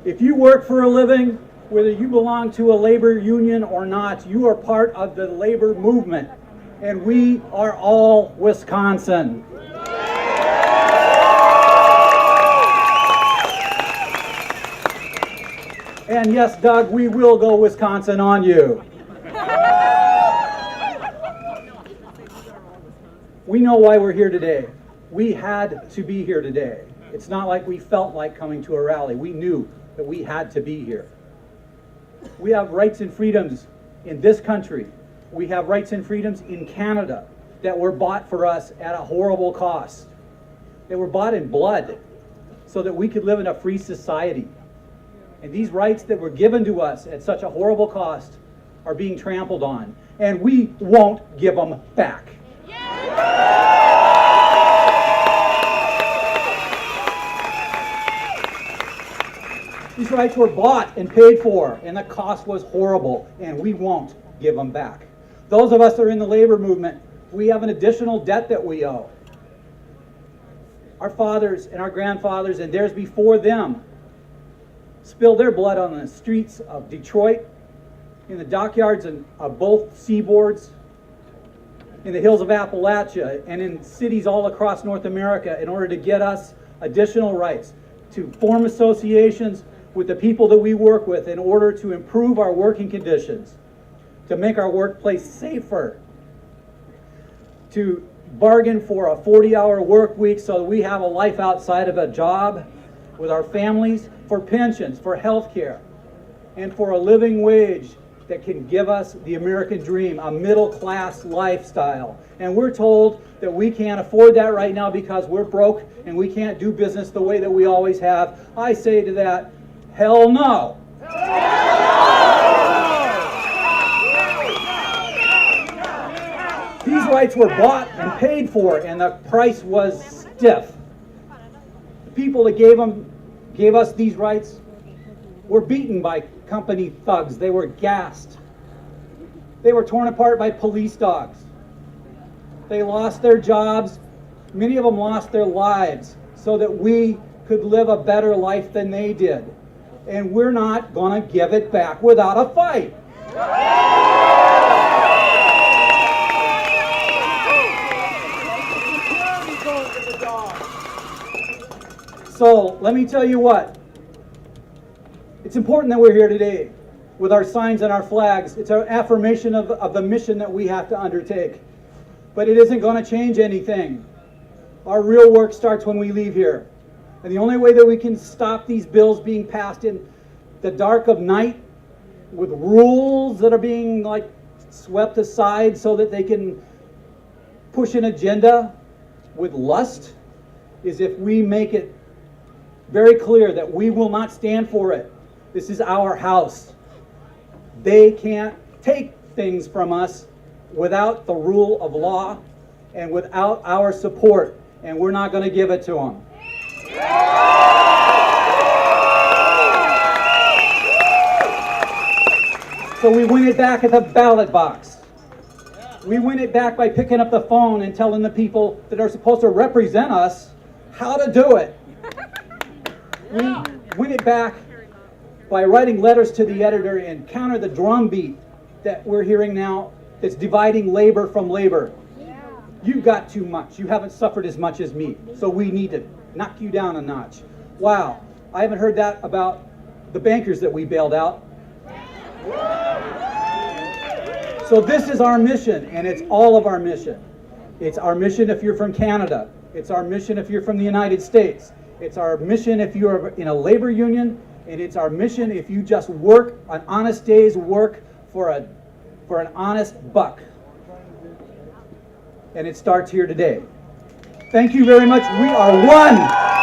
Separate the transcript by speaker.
Speaker 1: If you work for a living, whether you belong to a labor union or not, you are part of the labor movement. And we are all Wisconsin. And yes, Doug, we will go Wisconsin on you. We know why we're here today. We had to be here today. It's not like we felt like coming to a rally. We knew that we had to be here. We have rights and freedoms in this country. We have rights and freedoms in Canada that were bought for us at a horrible cost. They were bought in blood so that we could live in a free society. And these rights that were given to us at such a horrible cost are being trampled on. And we won't give them back. These rights were bought and paid for, and the cost was horrible, and we won't give them back. Those of us that are in the labor movement, we have an additional debt that we owe. Our fathers and our grandfathers and theirs before them spilled their blood on the streets of Detroit, in the dockyards of both seaboards, in the hills of Appalachia, and in cities all across North America in order to get us additional rights, to form associations with the people that we work with in order to improve our working conditions, to make our workplace safer, to bargain for a 40-hour work week so that we have a life outside of a job with our families, for pensions, for health care, and for a living wage that can give us the American dream, a middle-class lifestyle. And we're told that we can't afford that right now because we're broke and we can't do business the way that we always have. I say to that, hell no. These rights were bought and paid for, and the price was stiff. The people that gave us these rights were beaten by company thugs. They were gassed. They were torn apart by police dogs. They lost their jobs. Many of them lost their lives so that we could live a better life than they did. And we're not going to give it back without a fight. So let me tell you what. It's important that we're here today with our signs and our flags. It's an affirmation of the mission that we have to undertake. But it isn't going to change anything. Our real work starts when we leave here. And the only way that we can stop these bills being passed in the dark of night with rules that are being swept aside so that they can push an agenda with lust is if we make it very clear that we will not stand for it. This is our house. They can't take things from us without the rule of law and without our support, and we're not going to give it to them. So we win it back at the ballot box. We win it back by picking up the phone and telling the people that are supposed to represent us how to do it. We win it back by writing letters to the editor and counter the drumbeat that we're hearing now that's dividing labor from labor. You've got too much. You haven't suffered as much as me. So we need to knock you down a notch. Wow. I haven't heard that about the bankers that we bailed out. So this is our mission, and it's all of our mission. It's our mission if you're from Canada. It's our mission if you're from the United States. It's our mission if you're in a labor union, and it's our mission if you just work an honest day's work for an honest buck. And it starts here today. Thank you very much. We are one.